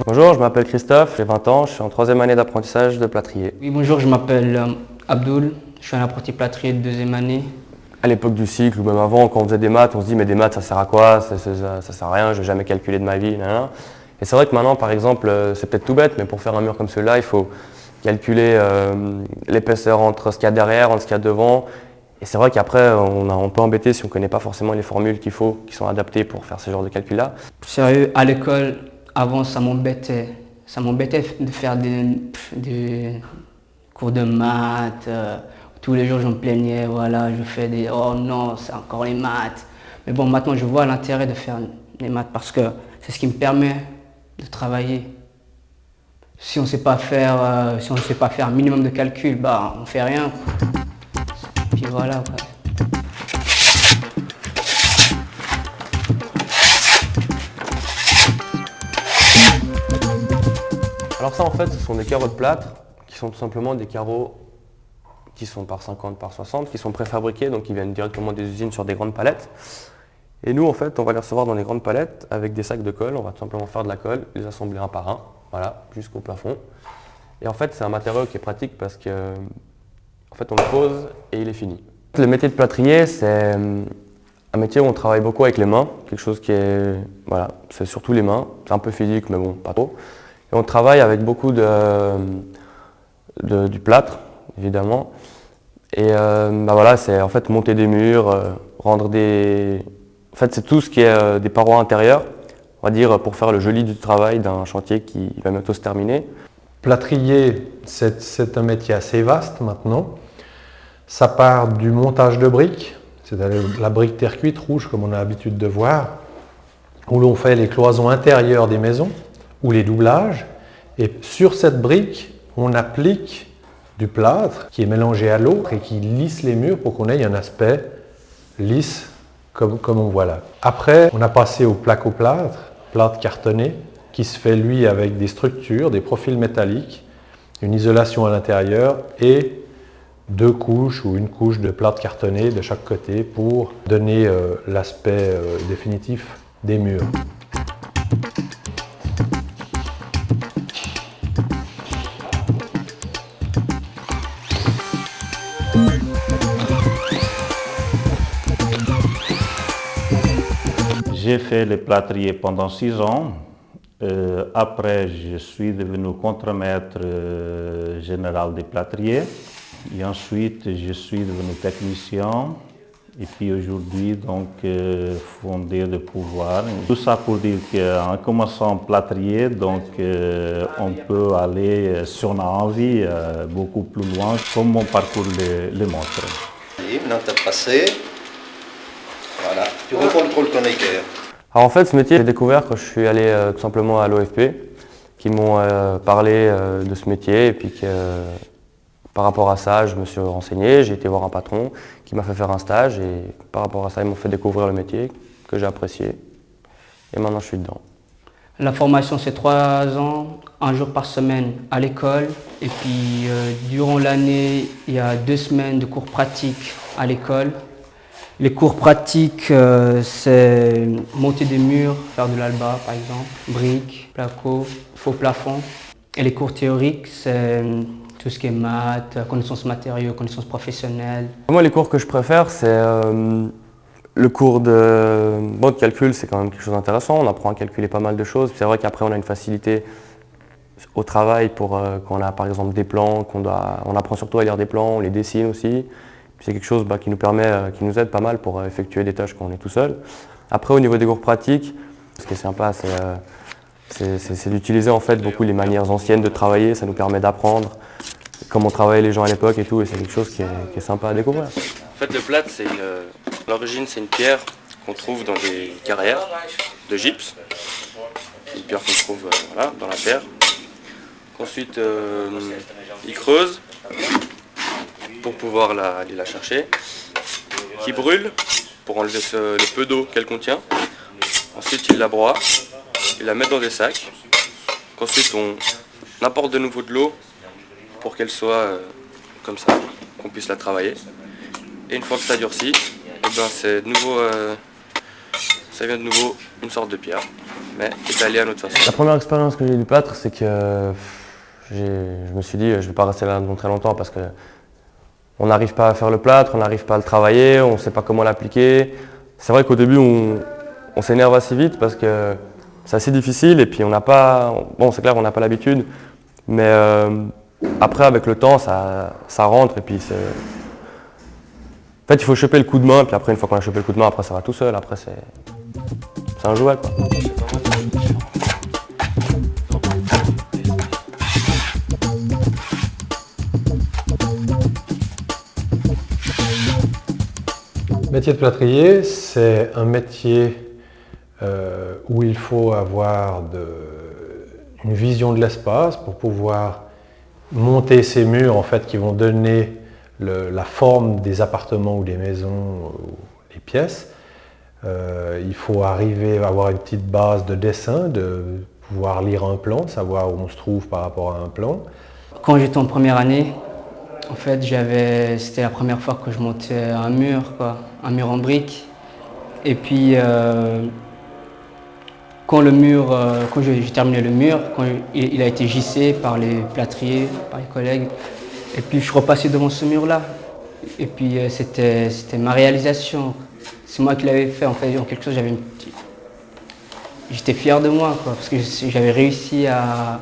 Bonjour, je m'appelle Christophe, j'ai 20 ans, je suis en 3e année d'apprentissage de plâtrier. Oui, bonjour, je m'appelle Abdoul, je suis un apprenti plâtrier de 2e année. À l'époque du cycle ou même avant, quand on faisait des maths, on se dit mais des maths ça sert à quoi, ça sert à rien, je vais jamais calculer de ma vie, nanana. Et c'est vrai que maintenant par exemple, c'est peut-être tout bête, mais pour faire un mur comme celui-là, il faut calculer l'épaisseur entre ce qu'il y a derrière, entre ce qu'il y a devant. Et c'est vrai qu'après on peut embêter si on ne connaît pas forcément les formules qu'il faut, qui sont adaptées pour faire ce genre de calcul-là. Sérieux, à l'école, avant ça m'embêtait de faire des cours de maths. Tous les jours je me plaignais, voilà, je fais des oh non, c'est encore les maths. Mais bon, maintenant je vois l'intérêt de faire les maths parce que c'est ce qui me permet de travailler. Si on ne sait pas faire un minimum de calcul, bah on fait rien. Puis voilà quoi. Alors ça en fait ce sont des carreaux de plâtre qui sont tout simplement des carreaux qui sont par 50 par 60, qui sont préfabriqués, donc qui viennent directement des usines sur des grandes palettes. Et nous en fait on va les recevoir dans des grandes palettes avec des sacs de colle, on va tout simplement faire de la colle, les assembler un par un, voilà, jusqu'au plafond. Et en fait c'est un matériau qui est pratique parce que en fait on le pose et il est fini. Le métier de plâtrier c'est un métier où on travaille beaucoup avec les mains, quelque chose qui est, voilà, c'est surtout les mains, c'est un peu physique mais bon, pas trop. Et on travaille avec beaucoup du plâtre, évidemment. Et bah voilà, c'est en fait monter des murs, rendre des... En fait, c'est tout ce qui est des parois intérieures, on va dire, pour faire le joli du travail d'un chantier qui va bientôt se terminer. Plâtrier, c'est un métier assez vaste maintenant. Ça part du montage de briques, c'est-à-dire la brique terre cuite rouge, comme on a l'habitude de voir, où l'on fait les cloisons intérieures des maisons, ou les doublages. Et sur cette brique, on applique du plâtre qui est mélangé à l'eau et qui lisse les murs pour qu'on ait un aspect lisse comme on voit là. Après, on a passé au placo-plâtre, plâtre cartonné, qui se fait lui avec des structures, des profils métalliques, une isolation à l'intérieur et 2 couches ou une couche de plâtre cartonné de chaque côté pour donner l'aspect définitif des murs. J'ai fait le plâtrier pendant 6 ans. Après, je suis devenu contremaître général des plâtriers. Et ensuite, je suis devenu technicien. Et puis aujourd'hui, donc, fondé de pouvoir. Tout ça pour dire qu'en commençant plâtrier, donc, on peut aller, si on a envie, beaucoup plus loin, comme mon parcours le montre. Et maintenant, tu as passé. Voilà, tu recontrôles ton équerre. Alors en fait, ce métier, j'ai découvert quand je suis allé tout simplement à l'OFP, qui m'ont parlé de ce métier et puis que par rapport à ça, je me suis renseigné, j'ai été voir un patron qui m'a fait faire un stage et par rapport à ça, ils m'ont fait découvrir le métier que j'ai apprécié et maintenant je suis dedans. La formation c'est 3 ans, 1 jour par semaine à l'école et puis durant l'année, il y a 2 semaines de cours pratiques à l'école. Les cours pratiques, c'est monter des murs, faire de l'alba par exemple, briques, placo, faux plafond. Et les cours théoriques, c'est tout ce qui est maths, connaissances matériaux, connaissances professionnelles. Moi, les cours que je préfère, c'est le cours de calcul, c'est quand même quelque chose d'intéressant. On apprend à calculer pas mal de choses. C'est vrai qu'après, on a une facilité au travail pour quand on a par exemple des plans, on apprend surtout à lire des plans, on les dessine aussi. C'est quelque chose qui nous permet, qui nous aide pas mal pour effectuer des tâches quand on est tout seul. Après, au niveau des cours pratiques, ce qui est sympa, c'est d'utiliser en fait beaucoup les manières anciennes de travailler. Ça nous permet d'apprendre comment travaillaient les gens à l'époque et tout, et c'est quelque chose qui est sympa à découvrir. En fait, le plâtre, l'origine, c'est une pierre qu'on trouve dans des carrières de gypse. Une pierre qu'on trouve voilà, dans la terre. Ensuite, ils creusent pour pouvoir aller la chercher, qui brûle pour enlever le peu d'eau qu'elle contient. Ensuite, ils la broient, ils la mettent dans des sacs. Ensuite, on apporte de nouveau de l'eau pour qu'elle soit comme ça, qu'on puisse la travailler. Et une fois que ça durcit, et ben c'est de nouveau, ça vient de nouveau une sorte de pierre, mais étalée à notre façon. La première expérience que j'ai eu du plâtre, c'est que je me suis dit je ne vais pas rester là très longtemps parce que on n'arrive pas à faire le plâtre, on n'arrive pas à le travailler, on ne sait pas comment l'appliquer. C'est vrai qu'au début on s'énerve assez vite parce que c'est assez difficile et puis on n'a pas, bon c'est clair on n'a pas l'habitude, mais après avec le temps ça rentre et puis c'est... En fait il faut choper le coup de main, puis après une fois qu'on a chopé le coup de main, après ça va tout seul, après c'est un jouet quoi. Le métier de plâtrier, c'est un métier où il faut avoir une vision de l'espace pour pouvoir monter ces murs en fait, qui vont donner la forme des appartements ou des maisons ou des pièces. Il faut arriver à avoir une petite base de dessin, de pouvoir lire un plan, savoir où on se trouve par rapport à un plan. Quand j'étais en première année, en fait, c'était la première fois que je montais un mur, quoi, un mur en briques. Et puis, quand j'ai terminé le mur, quand il a été gissé par les plâtriers, par les collègues, et puis je suis repassé devant ce mur-là. Et puis c'était ma réalisation. C'est moi qui l'avais fait, en fait, en quelque chose, j'étais fier de moi, quoi, parce que j'avais réussi à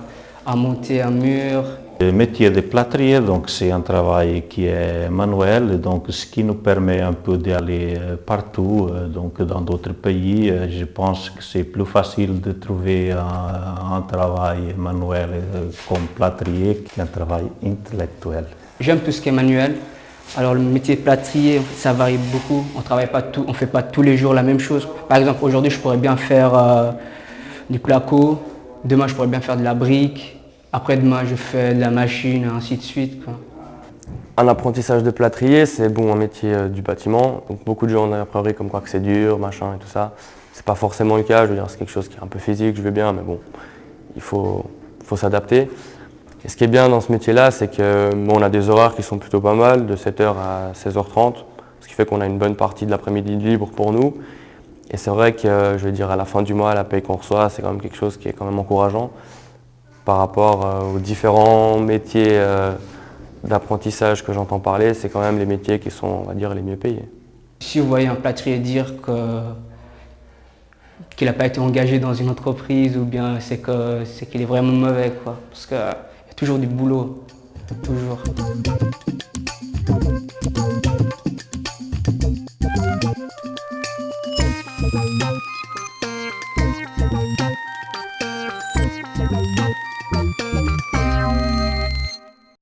monter un mur. Le métier de plâtrier, donc c'est un travail qui est manuel, donc ce qui nous permet un peu d'aller partout, donc dans d'autres pays. Je pense que c'est plus facile de trouver un travail manuel comme plâtrier qu'un travail intellectuel. J'aime tout ce qui est manuel. Alors le métier de plâtrier, ça varie beaucoup. On fait pas tous les jours la même chose. Par exemple, aujourd'hui, je pourrais bien faire du placo. Demain, je pourrais bien faire de la brique. Après-demain, je fais de la machine, ainsi de suite, quoi. Un apprentissage de plâtrier, c'est bon un métier du bâtiment. Donc beaucoup de gens ont a priori comme quoi que c'est dur, machin et tout ça. C'est pas forcément le cas, je veux dire c'est quelque chose qui est un peu physique, je veux bien, mais bon, il faut s'adapter. Et ce qui est bien dans ce métier-là, c'est qu'on a des horaires qui sont plutôt pas mal, de 7h à 16h30, ce qui fait qu'on a une bonne partie de l'après-midi libre pour nous. Et c'est vrai que, je veux dire, à la fin du mois, la paye qu'on reçoit, c'est quand même quelque chose qui est quand même encourageant par rapport aux différents métiers d'apprentissage que j'entends parler, c'est quand même les métiers qui sont, on va dire, les mieux payés. Si vous voyez un plâtrier dire qu'il n'a pas été engagé dans une entreprise, ou bien c'est qu'il est vraiment mauvais, quoi. Parce qu'il y a toujours du boulot, toujours.